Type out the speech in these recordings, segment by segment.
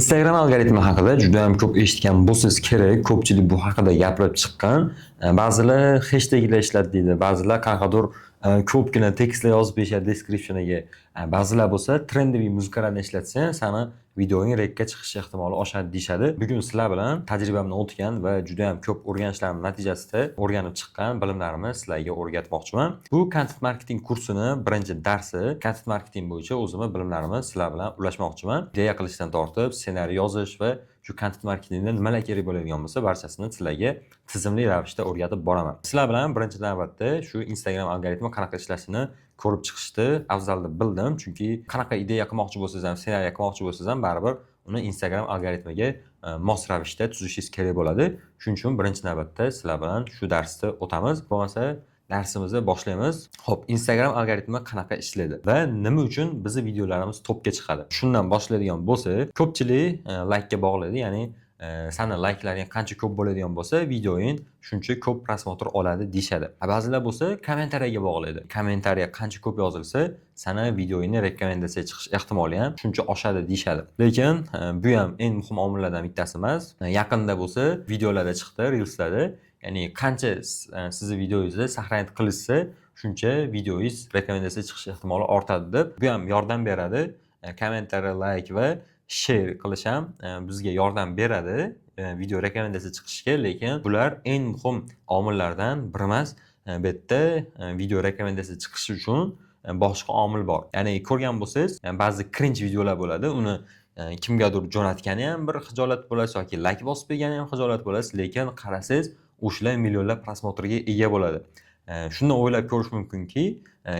Instagram algoritmi haqida juda ham ko'p eshitgan bo'lsangiz kerak. Ko'pchilik bu haqida gapirib chiqqan. Ba'zilar hashtaglar ishlatdi, ba'zilar qanaqadir ko'pgina tekstlar yozib berishadi descriptioniga. Ba'zilar bo'lsa trendiy muzikalarni ishlatsang, sani videoning rekka chiqish ehtimoli oshadi deyshadi. Bugun sizlar bilan tajribamdan o'tgan va juda ham ko'p o'rganishlarim natijasida o'rganib chiqqan bilimlarimni sizlarga o'rgatmoqchiman. Bu content marketing kursini birinchi darsi. Content marketing bo'yicha o'zimni bilimlarimni sizlar bilan ulashmoqchiman. Ideya qilishdan tortib, ssenariy yozish va shu content marketingda nimalar kerak bo'ladigan bo'lsa, barchasini sizlarga tizimli ravishda o'rgatib boraman. Sizlar bilan birinchi navbatda shu Instagram algoritmi qanaqa ishlashini ko'rib chiqishni afzal deb bildim, chunki qanaqa ideya qilmoqchi bo'lsangiz ham, ssenariy qilmoqchi bo'lsangiz ham baribir uni Instagram algoritmiga mos ravishda tuzishingiz kerak bo'ladi. Shuning uchun birinchi navbatda sizlar bilan shu darsni o'tamiz. Bo'lmasa darsimizni boshlaymiz. Xo'p, Instagram algoritmi qanaqa ishlaydi va nima uchun bizning videolarimiz topga chiqadi? Shundan boshlaydigan bo'lsa, ko'pchilik like ga bog'laydi, ya'ni sani layklaring qancha ko'p bo'ladigan bo'lsa, videoing shuncha ko'p prosmotr oladi deyshadi. Ba'zilar bo'lsa, kommentariyaga bog'laydi. Kommentariya qancha ko'p yozilsa, sani videoingni rekomendatsiya chiqish ehtimoli ham shuncha oshadi deyshadi. Lekin bu ham eng muhim omillardan bittasi emas. Yaqinda bo'lsa, videolarda chiqdi, reelslarda, ya'ni qancha sizni videoyingizni saqlanib qilishsa, shuncha videoyingiz rekomendatsiya chiqish ehtimoli ortadi deb, bu ham yordam beradi. Kommentariya, like va share qilish ham bizga yordam beradi video rekomendatsiya chiqishiga, lekin bular eng muhim omillardan biri emas. Bu yerda video rekomendatsiya chiqishi uchun boshqa omil bor. Ya'ni ko'rgan bo'lsangiz, ba'zi cringe videolar bo'ladi. Uni kimgadir jo'natgani ham bir xijolat bo'lasiz yoki like bosib bergani ham xijolat bo'lasiz, lekin qarasangiz o'shalar millionlab prosmotrga ega bo'ladi. Shundan o'ylab ko'rish mumkinki,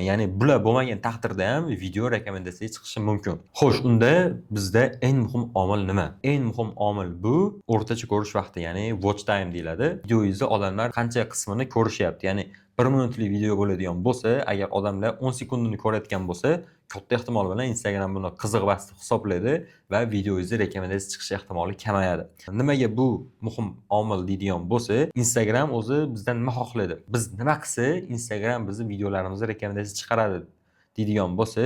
ya'ni bular bo'lmagan taqdirda ham video rekomendatsiya chiqishi mumkin. Xo'sh, unda bizda eng muhim omil nima? Eng muhim omil bu o'rtacha ko'rish vaqti, ya'ni watch time deyiladi. Videoyingizni odamlar qancha qismini ko'rishyapti. Ya'ni 1 minutlik video bo'ladigan bo'lsa, agar odamlar 10 sekundini ko'rayotgan bo'lsa, katta ehtimol bilan Instagram buni qiziq vaqt hisoblaydi va videoyingizni rekomendatsiya chiqish ehtimoli kamayadi. Nimaga bu muhim omil deydigan bo'lsa, Instagram o'zi bizdan nima xohlaydi? Biz nima qilsa Instagram bizni videolarimizni rekomendatsiya chiqaradi deydigan bo'lsa,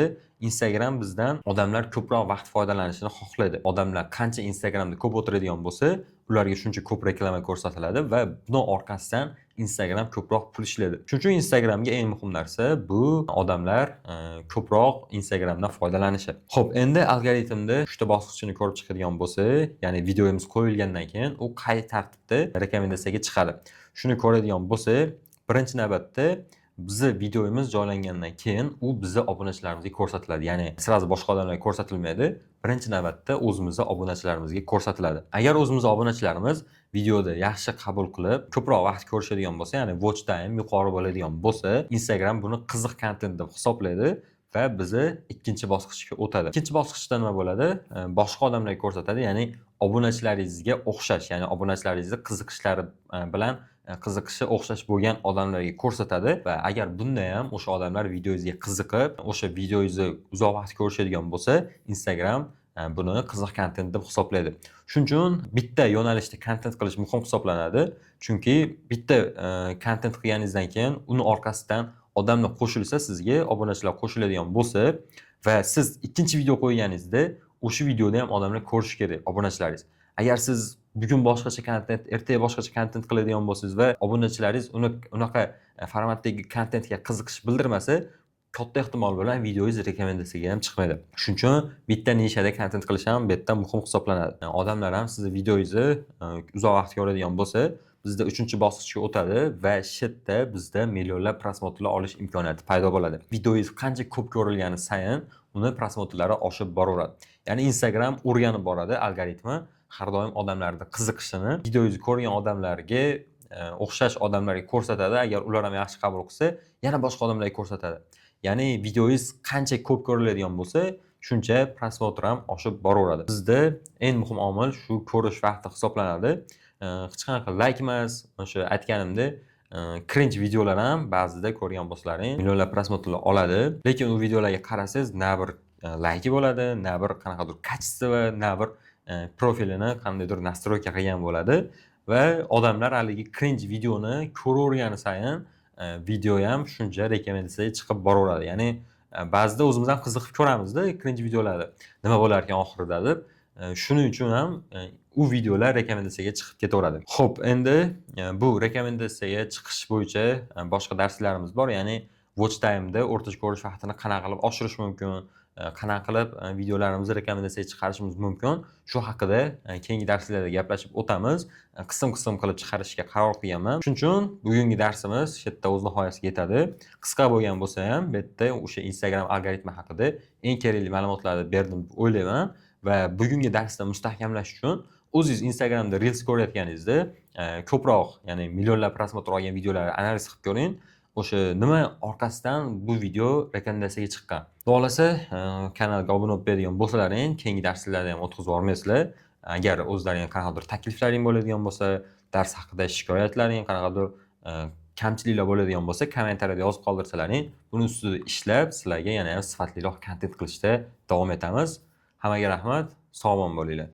Instagram bizdan odamlar ko'proq vaqt foydalanishini xohlaydi. Odamlar qancha Instagramda ko'p o'tiradigan bo'lsa, ularga shuncha ko'p reklama ko'rsatiladi va buning orqasidan Instagram ko'proq pul ishlaydi. Shuning uchun Instagramga eng muhim narsa bu odamlar ko'proq Instagramdan foydalanishi. Xo'p, endi algoritmda 3 ta bosqichini ko'rib chiqadigan bo'lsa, ya'ni videomiz qo'yilgandan keyin u qay tartibda rekomendatsiyaga chiqadi. Shuni ko'radigan bo'lsa, birinchi navbatda bizni videomiz joylangandan keyin u bizni obunachilarimizga ko'rsatiladi. Ya'ni sirasi boshqa odamlarga ko'rsatilmaydi. Birinchi navbatda o'zimizning obunachilarimizga ko'rsatiladi. Agar o'zimizning obunachilarimiz videoda yaxshi qabul qilib, ko'proq vaqt ko'rishadigan bo'lsa, ya'ni watch time yuqori bo'ladigan bo'lsa, Instagram buni qiziq kontent deb hisoblaydi va bizni ikkinchi bosqichga o'tadi. Ikkinchi bosqichda nima bo'ladi? Boshqa odamlarga ko'rsatadi, ya'ni obunachilaringizga o'xshash, ya'ni obunachilaringizni qiziqishlari bilan qiziqishi o'xshash bo'lgan odamlarga ko'rsatadi va agar bunda ham o'sha odamlar videoyingizga qiziqib, o'sha videoyingizni uzoq vaqt ko'rishadigan bo'lsa, Instagram buni qiziq kontent deb hisoblaydi. Shuning uchun bitta yo'nalishda kontent qilish muhim hisoblanadi. Chunki bitta kontent qilganingizdan keyin uni orqasidan odamlar qo'shilsa, sizga obunachilar qo'shiladigan bo'lsa va siz ikkinchi video qo'yganingizda o'sha videoda ham odamlar ko'rishi kerak, obunachilaringiz. Agar siz bugun boshqacha kontent, ertaga boshqacha kontent qiladigan bo'lsangiz va obunachilaringiz unaqa formatdagi kontentga qiziqish bildirmasa, katta ehtimol bilan videoyingiz rekomendatsiyaga ham chiqmaydi. Shuning uchun bitta nishada kontent qilish ham bu yerda muhim hisoblanadi. Odamlar ham sizni videoyingizni uzoq vaqt ko'radigan bo'lsa, bizda 3-bosqichga o'tadi va shu yerda bizda millionlab prosmotrlar olish imkoniyati paydo bo'ladi. Videoyingiz qancha ko'p ko'rilgani sayin uni prosmotrlari oshib boraveradi. Ya'ni Instagram o'rganib boradi algoritmi har doim odamlarning qiziqishini videoyingizni ko'rgan odamlarga o'xshash odamlarga ko'rsatadi. Agar ular ham yaxshi qabul qilsa, yana boshqa odamlarga ko'rsatadi. Ya'ni videoyingiz qancha ko'p ko'riladigan bo'lsa, shuncha prosmotr ham oshib boraveradi. Bizda eng muhim omil shu ko'rish vaqti hisoblanadi. Hech qanaqa like emas, o'sha aytganimdek, cringe videolar ham ba'zida ko'rgan bo'lsalaring millionlab prosmotrlar oladi, lekin u videolarga qarasangiz, na bir like bo'ladi, na bir qanaqadir kачество, na bir profilini qandaydir настройка qilgan bo'ladi va odamlar haligi cringe videoni ko'ravergani sayin video ham shuncha rekomendatsiyaga chiqib boraveradi. Ya'ni ba'zida o'zimiz ham qiziqib ko'ramizda cringe videolarni. Nima bo'lar ekan oxirida deb. Shuning uchun ham u videolar rekomendatsiyaga chiqib ketaveradi. Xo'p, endi bu rekomendatsiyaga chiqish bo'yicha boshqa darslarimiz bor. Ya'ni watch time'da o'rtacha ko'rish vaqtini qanaqa qilib oshirish mumkin, qanaqa qilib videolarimizni rekomendatsiyaga chiqarishimiz mumkin. Shu haqida keyingi darslarda gaplashib o'tamiz. Qism-qism qilib chiqarishga qaror qilganman. Shuning uchun bugungi darsimiz shu yerda o'z nihoyasiga yetadi. Qisqa bo'lgan bo'lsa ham, bu yerda o'sha Instagram algoritmi haqida eng kerakli ma'lumotlarni berdim deb o'ylayman va bugungi darsda mustahkamlash uchun o'zingiz Instagramda Reels ko'rayotganingizda ko'proq, ya'ni millionlab prosmotr olgan videolarni analiz qilib ko'ring. O'sha nima orqasidan bu video rekomendatsiyaga chiqqan. Xolasa, kanalga obuna bo'lib beradigan bo'lsalaring, keyingi darslarda ham o'tkazib yubormaysizlar. Agar o'zlaring qanaqadir takliflaring bo'ladigan bo'lsa, dars haqida shikoyatlaring, qanaqadir kamchiliklar bo'ladigan bo'lsa, kommentariyada yozib qoldirsalaring, buni ustida ishlab, sizlarga yana ham sifatliroq kontent qilishda davom etamiz. Hammaga rahmat, sog' omon bo'linglar.